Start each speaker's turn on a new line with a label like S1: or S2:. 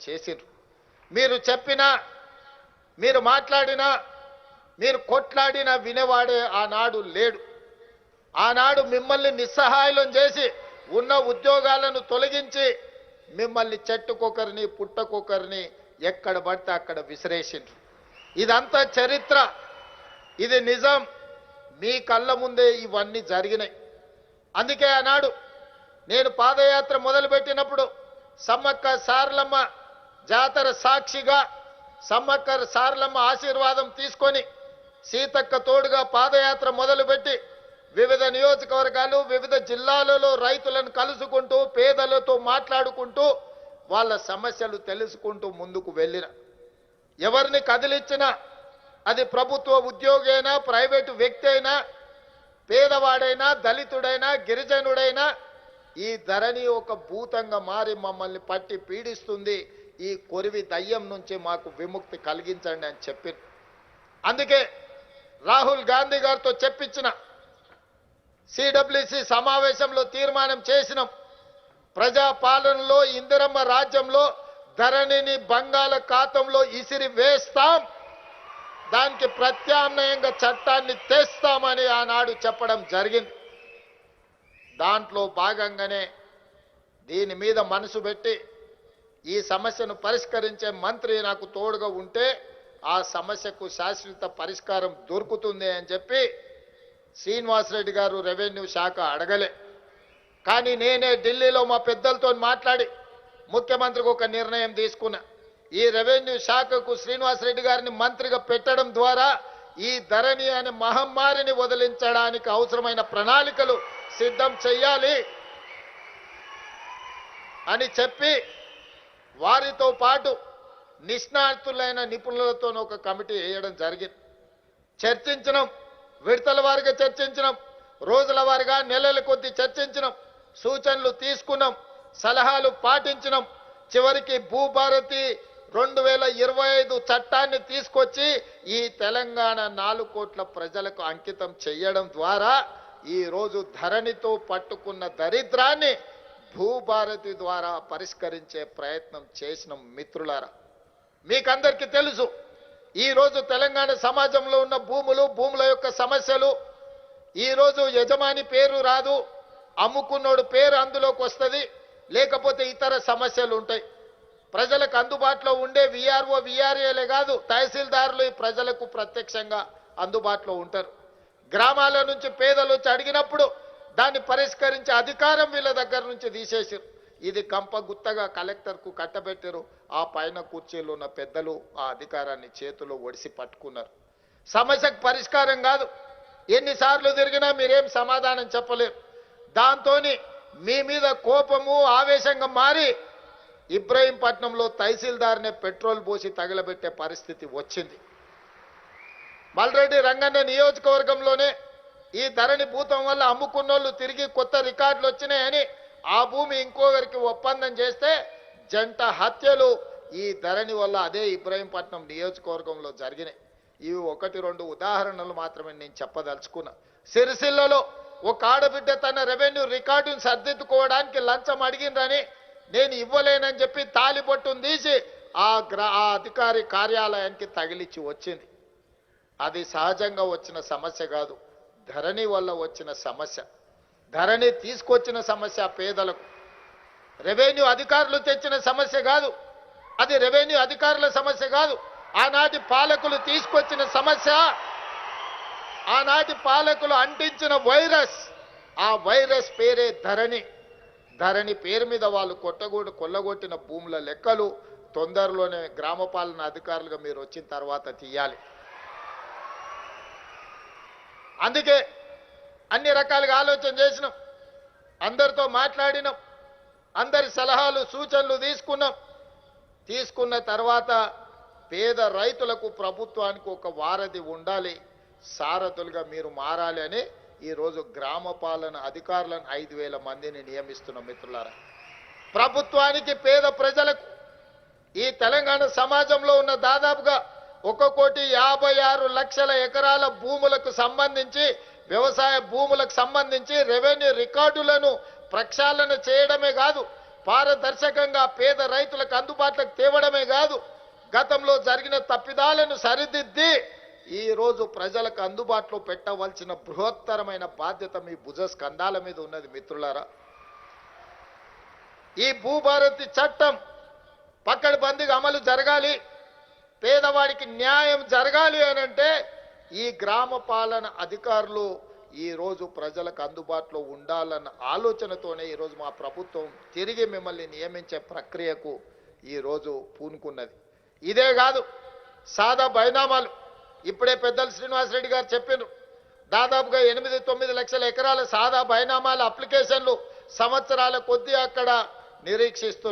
S1: చేసిండ్రు. మీరు చెప్పినా, మీరు మాట్లాడినా, మీరు కొట్లాడినా వినేవాడే ఆనాడు లేడు. ఆనాడు మిమ్మల్ని నిస్సహాయులం చేసి ఉన్న ఉద్యోగాలను తొలగించి మిమ్మల్ని చెట్టుకొకరిని పుట్టకొకరిని ఎక్కడ పడితే అక్కడ విసిరేసిండ్రు. ఇదంతా చరిత్ర, ఇది నిజం. మీ కళ్ళ ముందే ఇవన్నీ జరిగినాయి. అందుకే ఆనాడు నేను పాదయాత్ర మొదలుపెట్టినప్పుడు సమ్మక్క సారలమ్మ జాతర సాక్షిగా సమ్మక్క సారలమ్మ ఆశీర్వాదం తీసుకొని సీతక్క తోడుగా పాదయాత్ర మొదలుపెట్టి వివిధ నియోజకవర్గాలు వివిధ జిల్లాలలో రైతులను కలుసుకుంటూ పేదలతో మాట్లాడుకుంటూ వాళ్ళ సమస్యలు తెలుసుకుంటూ ముందుకు వెళ్ళిన. ఎవరిని కదిలిచ్చినా అది ప్రభుత్వ ఉద్యోగి అయినా, ప్రైవేటు వ్యక్తి అయినా, పేదవాడైనా, దళితుడైనా, గిరిజనుడైనా ఈ ధరణి ఒక భూతంగా మారి మమ్మల్ని పట్టి పీడిస్తుంది. ఈ కొరివి దయ్యం నుంచి మాకు విముక్తి కలిగించండి అని చెప్పి, అందుకే రాహుల్ గాంధీ గారితో చెప్పించిన సిడబ్ల్యూసి సమావేశంలో తీర్మానం చేసినాం. ప్రజాపాలనలో ఇందిరమ్మ రాజ్యంలో ధరణిని బంగాళాఖాతంలో ఇసిరి వేస్తాం, దానికి ప్రత్యామ్నాయంగా చట్టాన్ని తెస్తామని ఆనాడు చెప్పడం జరిగింది. దాంట్లో భాగంగానే దీని మీద మనసు పెట్టి ఈ సమస్యను పరిష్కరించే మంత్రి నాకు తోడుగా ఉంటే ఆ సమస్యకు శాశ్వత పరిష్కారం దొరుకుతుంది అని చెప్పి శ్రీనివాసరెడ్డి గారు రెవెన్యూ శాఖ అడగలే. కానీ నేనే ఢిల్లీలో మా పెద్దలతో మాట్లాడి ముఖ్యమంత్రికి ఒక నిర్ణయం తీసుకున్నా. ఈ రెవెన్యూ శాఖకు శ్రీనివాసరెడ్డి గారిని మంత్రిగా పెట్టడం ద్వారా ఈ ధరణి అనే మహమ్మారిని వదిలించడానికి అవసరమైన ప్రణాళికలు సిద్ధం చెయ్యాలి అని చెప్పి వారితో పాటు నిష్ణాతులైన నిపుణులతో ఒక కమిటీ వేయడం జరిగింది. చర్చించినాం, విడతల వారిగా చర్చించినాం, రోజుల వారిగా నెలల కొద్దీ చర్చించినాం, సూచనలు తీసుకున్నాం, సలహాలు పాటించినాం. చివరికి భూభారతి 2025 చట్టాన్ని తీసుకొచ్చి ఈ తెలంగాణ 4 కోట్ల ప్రజలకు అంకితం చేయడం ద్వారా ఈ రోజు ధరణితో పట్టుకున్న దరిద్రాన్ని భూభారతి ద్వారా పరిష్కరించే ప్రయత్నం చేసిన మిత్రులారా. మీకందరికీ తెలుసు, ఈరోజు తెలంగాణ సమాజంలో ఉన్న భూముల యొక్క సమస్యలు, ఈరోజు యజమాని పేరు రాదు, అమ్ముకున్నోడు పేరు అందులోకి వస్తుంది, లేకపోతే ఇతర సమస్యలు ఉంటాయి. ప్రజలకు అందుబాటులో ఉండే విఆర్ఓ విఆర్ఏలే కాదు, తహసీల్దారులు ఈ ప్రజలకు ప్రత్యక్షంగా అందుబాటులో ఉంటారు. గ్రామాల నుంచి పేదలు వచ్చి అడిగినప్పుడు దాన్ని పరిష్కరించే అధికారం వీళ్ళ దగ్గర నుంచి తీసేసారు. ఇది కంపగుత్తగా కలెక్టర్కు కట్టబెట్టారు. ఆ పైన కుర్చీలో ఉన్న పెద్దలు ఆ అధికారాన్ని చేతిలో ఒడిసి పట్టుకున్నారు. సమస్యకు పరిష్కారం కాదు, ఎన్నిసార్లు తిరిగినా మీరేం సమాధానం చెప్పలేరు. దాంతో మీ మీద కోపము ఆవేశంగా మారి ఇబ్రహీంపట్నంలో తహసీల్దార్నే పెట్రోల్ పోసి తగలబెట్టే పరిస్థితి వచ్చింది. మల్రెడ్డి రంగన్న నియోజకవర్గంలోనే ఈ ధరణి భూతం వల్ల అమ్ముకున్నోళ్ళు తిరిగి కొత్త రికార్డులు వచ్చినాయని ఆ భూమి ఇంకొకరికి ఒప్పందం చేస్తే జంట హత్యలు ఈ ధరణి వల్ల అదే ఇబ్రహీంపట్నం నియోజకవర్గంలో జరిగినాయి. ఇవి 1-2 ఉదాహరణలు మాత్రమే నేను చెప్పదలుచుకున్నా. సిరిసిల్లలో ఒక ఆడబిడ్డ తన రెవెన్యూ రికార్డును సర్దిద్దుకోవడానికి లంచం అడిగిందని నేను ఇవ్వలేనని చెప్పి తాలిబొట్టును తీసి ఆ అధికారి కార్యాలయానికి తగిలిచ్చి వచ్చింది. అది సహజంగా వచ్చిన సమస్య కాదు, ధరణి వల్ల వచ్చిన సమస్య. ధరణి తీసుకొచ్చిన సమస్య పేదలకు, రెవెన్యూ అధికారులు తెచ్చిన సమస్య కాదు, అది రెవెన్యూ అధికారుల సమస్య కాదు, ఆనాటి పాలకులు తీసుకొచ్చిన సమస్య. ఆనాటి పాలకులు అంటించిన వైరస్, ఆ వైరస్ పేరే ధరణి. ధరణి పేరు మీద వాళ్ళు కొల్లగొట్టిన భూముల లెక్కలు తొందరలోనే గ్రామ పాలన అధికారులుగా మీరు వచ్చిన తర్వాత తీయాలి. అందుకే అన్ని రకాలుగా ఆలోచన చేసినాం, అందరితో మాట్లాడినాం, అందరి సలహాలు సూచనలు తీసుకున్న తర్వాత పేద రైతులకు ప్రభుత్వానికి ఒక వారధి ఉండాలి, సారథులుగా మీరు మారాలి అని ఈరోజు గ్రామ పాలన అధికారులను 5,000 మందిని నియమిస్తున్నాం. మిత్రులారా, ప్రభుత్వానికి పేద ప్రజలకు ఈ తెలంగాణ సమాజంలో ఉన్న దాదాపుగా 1,56,00,000 ఎకరాల భూములకు సంబంధించి, వ్యవసాయ భూములకు సంబంధించి రెవెన్యూ రికార్డులను ప్రక్షాళన చేయడమే కాదు, పారదర్శకంగా పేద రైతులకు అందుబాటులోకి తేవడమే కాదు, గతంలో జరిగిన తప్పిదాలను సరిదిద్ది ఈ రోజు ప్రజలకు అందుబాటులో పెట్టవలసిన బృహత్తరమైన బాధ్యత మీ భుజ స్కంధాల మీద ఉన్నది మిత్రులారా. ఈ భూభారతి చట్టం పకడ్బందీగా అమలు జరగాలి, పేదవాడికి న్యాయం జరగాలి అనంటే ఈ గ్రామ పాలన అధికారులు ఈ రోజు ప్రజలకు అందుబాటులో ఉండాలన్న ఆలోచనతోనే ఈరోజు మా ప్రభుత్వం తిరిగి మిమ్మల్ని నియమించే ప్రక్రియకు ఈరోజు పూనుకున్నది. ఇదే కాదు, సాదా బైనామాలు ఇప్పుడే పెద్దలు శ్రీనివాసరెడ్డి గారు చెప్పినారు. దాదాపుగా 8-9 లక్షల ఎకరాల సాదా బైనామాల అప్లికేషన్లు సంవత్సరాల కొద్దీ అక్కడ నిరీక్షిస్తున్నారు.